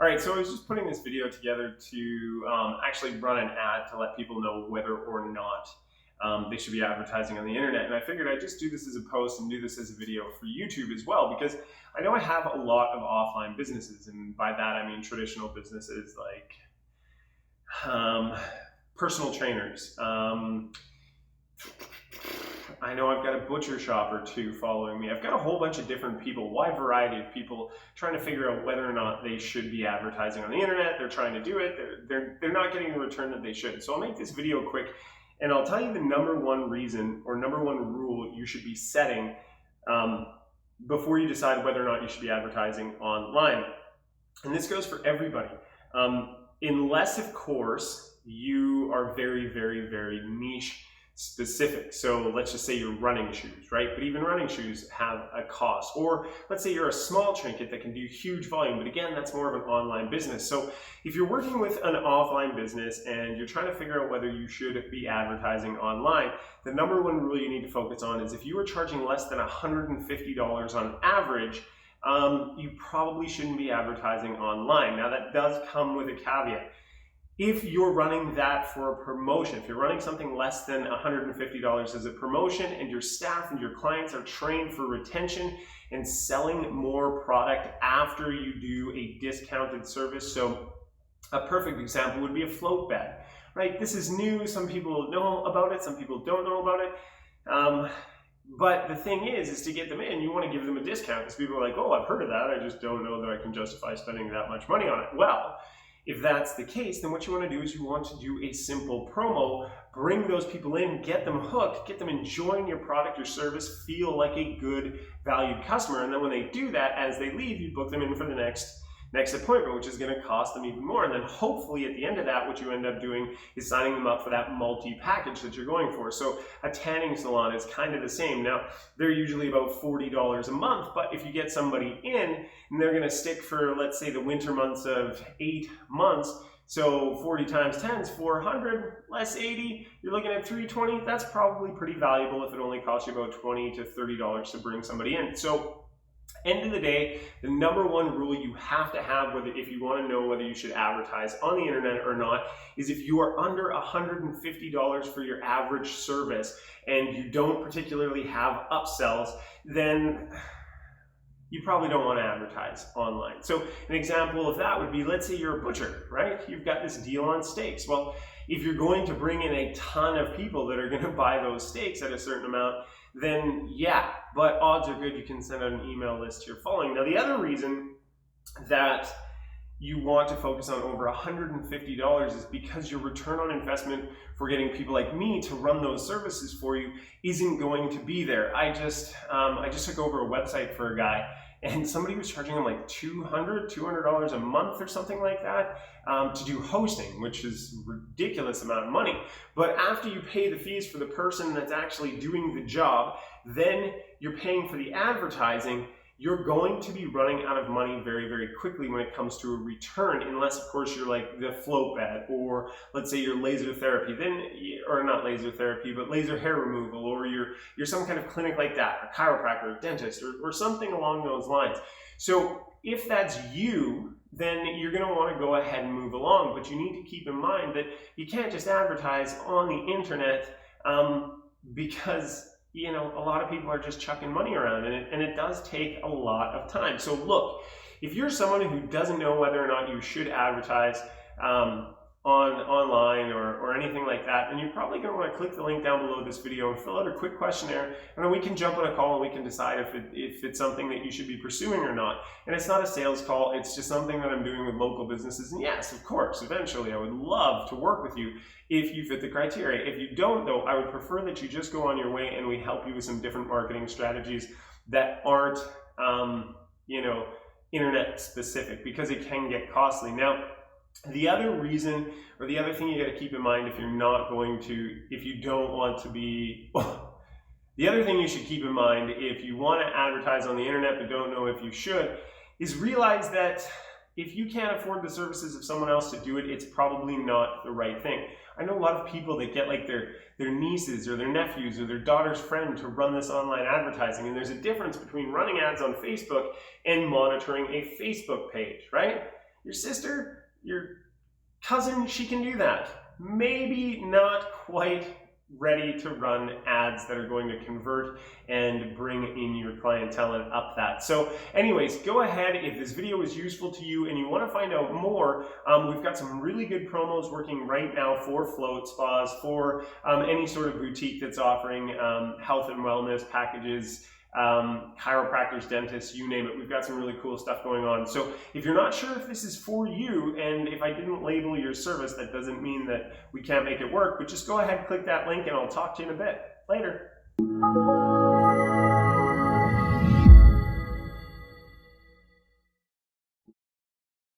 All right, so I was just putting this video together to actually run an ad to let people know whether or not they should be advertising on the internet. And I figured I'd just do this as a post and do this as a video for YouTube as well, because I know I have a lot of offline businesses. And by that, I mean traditional businesses like personal trainers. I know I've got a butcher shop or two following me. I've got a whole bunch of different people, wide variety of people trying to figure out whether or not they should be advertising on the internet. They're trying to do it. They're not getting the return that they should. So I'll make this video quick and I'll tell you the number one reason or number one rule you should be setting before you decide whether or not you should be advertising online. And this goes for everybody. Unless, of course, you are very, very, very niche specific. So let's just say you're running shoes, right? But even running shoes have a cost. Or let's say you're a small trinket that can do huge volume, but again, that's more of an online business. So if you're working with an offline business and you're trying to figure out whether you should be advertising online, the number one rule you need to focus on is if you are charging less than $150 on average, you probably shouldn't be advertising online. Now that does come with a caveat. If you're running that for a promotion, if you're running something less than $150 as a promotion and your staff and your clients are trained for retention and selling more product after you do a discounted service. So a perfect example would be a float bed, right? This is new. Some people know about it. Some people don't know about it. But the thing is to get them in, you want to give them a discount because people are like, oh, I've heard of that. I just don't know that I can justify spending that much money on it. Well, if that's the case, then what you want to do is you want to do a simple promo, bring those people in, get them hooked, get them enjoying your product, your service, feel like a good valued customer. And then when they do that, as they leave, you book them in for the next appointment, which is going to cost them even more. And then hopefully at the end of that, what you end up doing is signing them up for that multi-package that you're going for. So a tanning salon is kind of the same. Now, they're usually about $40 a month, but if you get somebody in and they're going to stick for, let's say, the winter months of 8 months, so 40 times 10 is 400, less 80, you're looking at 320. That's probably pretty valuable if it only costs you about $20 to $30 to bring somebody in. So end of the day, the number one rule you have to have, if you want to know whether you should advertise on the internet or not, is if you are under $150 for your average service and you don't particularly have upsells, then you probably don't want to advertise online. So an example of that would be, let's say you're a butcher, right? You've got this deal on steaks. Well, if you're going to bring in a ton of people that are going to buy those steaks at a certain amount, then yeah, but odds are good you can send out an email list to your following. Now, the other reason that you want to focus on over $150 is because your return on investment for getting people like me to run those services for you isn't going to be there. I just took over a website for a guy and somebody was charging him like $200 a month or something like that to do hosting, which is a ridiculous amount of money. But after you pay the fees for the person that's actually doing the job, then you're paying for the advertising. You're going to be running out of money very, very quickly when it comes to a return, unless, of course, you're like the float bed, or let's say you're laser therapy, or not laser therapy, but laser hair removal, or you're some kind of clinic like that, a chiropractor, a dentist, or something along those lines. So if that's you, then you're going to want to go ahead and move along, but you need to keep in mind that you can't just advertise on the internet because a lot of people are just chucking money around and it does take a lot of time. So look, if you're someone who doesn't know whether or not you should advertise online or anything like that, then you're probably going to want to click the link down below this video and fill out a quick questionnaire, and then we can jump on a call and we can decide if it's something that you should be pursuing or not. And it's not a sales call, it's just something that I'm doing with local businesses. And yes, of course, eventually I would love to work with you if you fit the criteria. If you don't, though, I would prefer that you just go on your way and we help you with some different marketing strategies that aren't internet specific, because it can get costly. Now, the other reason, or the other thing you got to keep in mind if you don't want to be, the other thing you should keep in mind if you want to advertise on the internet but don't know if you should, is realize that if you can't afford the services of someone else to do it, it's probably not the right thing. I know a lot of people that get like their nieces or their nephews or their daughter's friend to run this online advertising, and there's a difference between running ads on Facebook and monitoring a Facebook page, right? Your sister, your cousin, she can do that. Maybe not quite ready to run ads that are going to convert and bring in your clientele and up that. So anyways, go ahead, if this video was useful to you and you want to find out more, we've got some really good promos working right now for float spas, for any sort of boutique that's offering health and wellness packages, chiropractors, dentists, you name it. We've got some really cool stuff going on. So if you're not sure if this is for you, and if I didn't label your service, that doesn't mean that we can't make it work, but just go ahead, click that link, and I'll talk to you in a bit. Later.